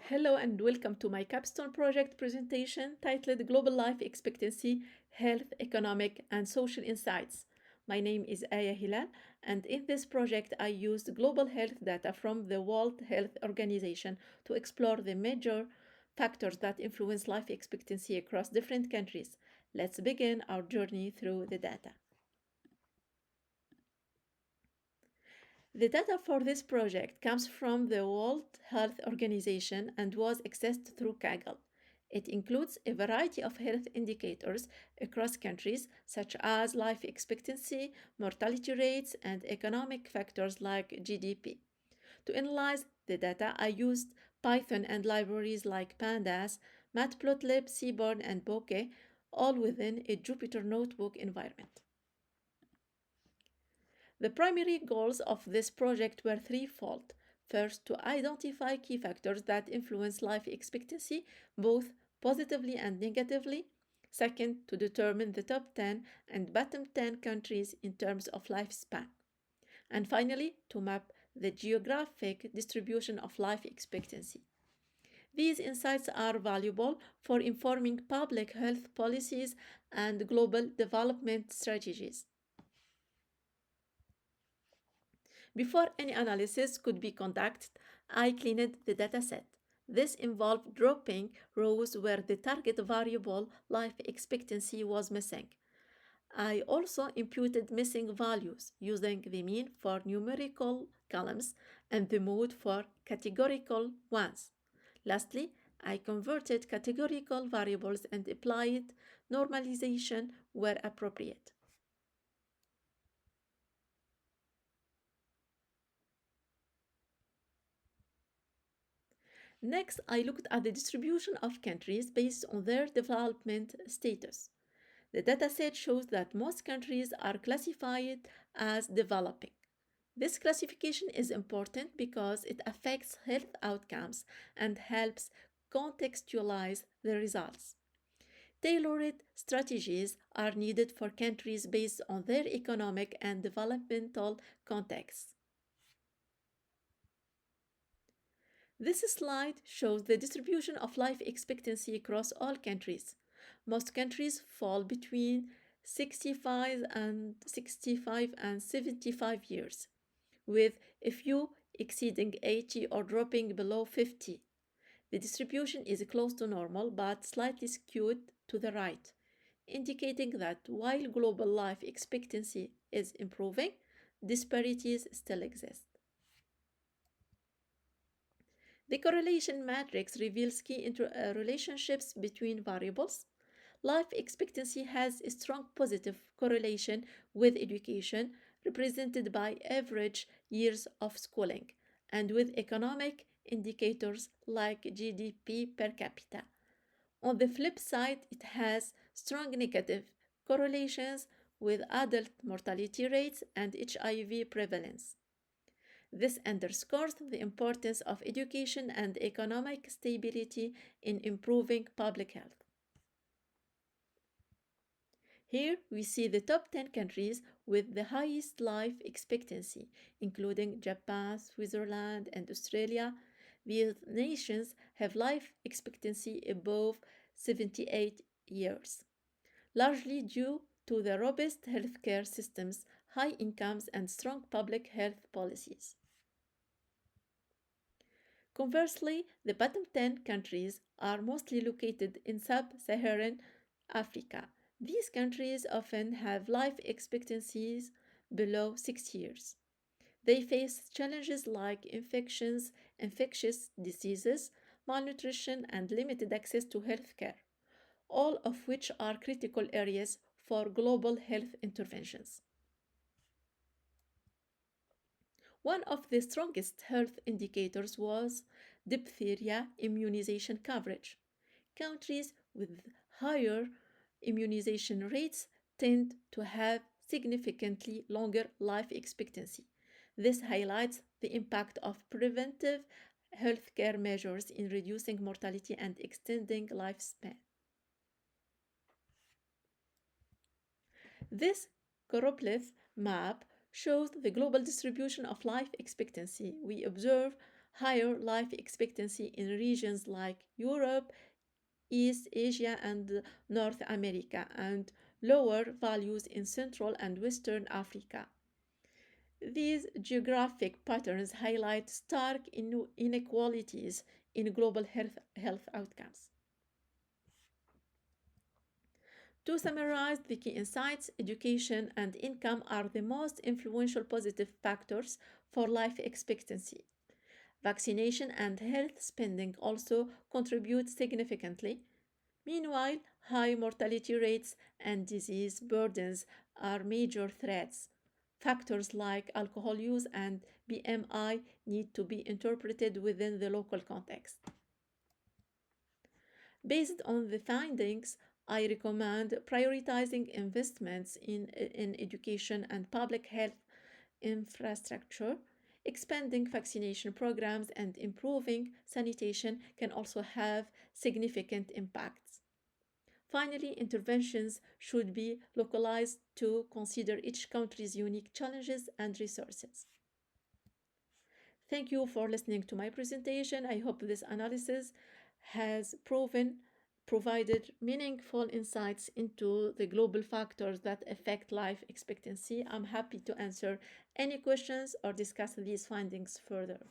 Hello and welcome to my Capstone project presentation titled Global Life Expectancy, Health, Economic and Social Insights. My name is Aya Hilal, and in this project I used global health data from the World Health Organization to explore the major factors that influence life expectancy across different countries. Let's begin our journey through the data. The data for this project comes from the World Health Organization and was accessed through Kaggle. It includes a variety of health indicators across countries, such as life expectancy, mortality rates, and economic factors like GDP. To analyze the data, I used Python and libraries like Pandas, Matplotlib, Seaborn, and Bokeh, all within a Jupyter Notebook environment. The primary goals of this project were threefold. First, to identify key factors that influence life expectancy, both positively and negatively. Second, to determine the top 10 and bottom 10 countries in terms of lifespan. And finally, to map the geographic distribution of life expectancy. These insights are valuable for informing public health policies and global development strategies. Before any analysis could be conducted, I cleaned the dataset. This involved dropping rows where the target variable life expectancy was missing. I also imputed missing values using the mean for numerical columns and the mode for categorical ones. Lastly, I converted categorical variables and applied normalization where appropriate. Next, I looked at the distribution of countries based on their development status. The dataset shows that most countries are classified as developing. This classification is important because it affects health outcomes and helps contextualize the results. Tailored strategies are needed for countries based on their economic and developmental contexts. This slide shows the distribution of life expectancy across all countries. Most countries fall between 65 and 75 years, with a few exceeding 80 or dropping below 50. The distribution is close to normal but slightly skewed to the right, indicating that while global life expectancy is improving, disparities still exist. The correlation matrix reveals key relationships between variables. Life expectancy has a strong positive correlation with education, represented by average years of schooling, and with economic indicators like GDP per capita. On the flip side, it has strong negative correlations with adult mortality rates and HIV prevalence. This underscores the importance of education and economic stability in improving public health. Here we see the top 10 countries with the highest life expectancy, including Japan, Switzerland, and Australia. These nations have life expectancy above 78 years, largely due to the robust healthcare systems, high incomes, and strong public health policies. Conversely, the bottom 10 countries are mostly located in sub-Saharan Africa. These countries often have life expectancies below 6 years. They face challenges like infections, infectious diseases, malnutrition, and limited access to healthcare, all of which are critical areas for global health interventions. One of the strongest health indicators was diphtheria immunization coverage. Countries with higher immunization rates tend to have significantly longer life expectancy. This highlights the impact of preventive healthcare measures in reducing mortality and extending lifespan. This choropleth map shows the global distribution of life expectancy. We observe higher life expectancy in regions like Europe, East Asia, and North America, and lower values in Central and Western Africa. These geographic patterns highlight stark inequalities in global health outcomes. To summarize the key insights, education and income are the most influential positive factors for life expectancy. Vaccination and health spending also contribute significantly. Meanwhile, high mortality rates and disease burdens are major threats. Factors like alcohol use and BMI need to be interpreted within the local context. Based on the findings, I recommend prioritizing investments in education and public health infrastructure. Expanding vaccination programs and improving sanitation can also have significant impacts. Finally, interventions should be localized to consider each country's unique challenges and resources. Thank you for listening to my presentation. I hope this analysis has provided meaningful insights into the global factors that affect life expectancy. I'm happy to answer any questions or discuss these findings further.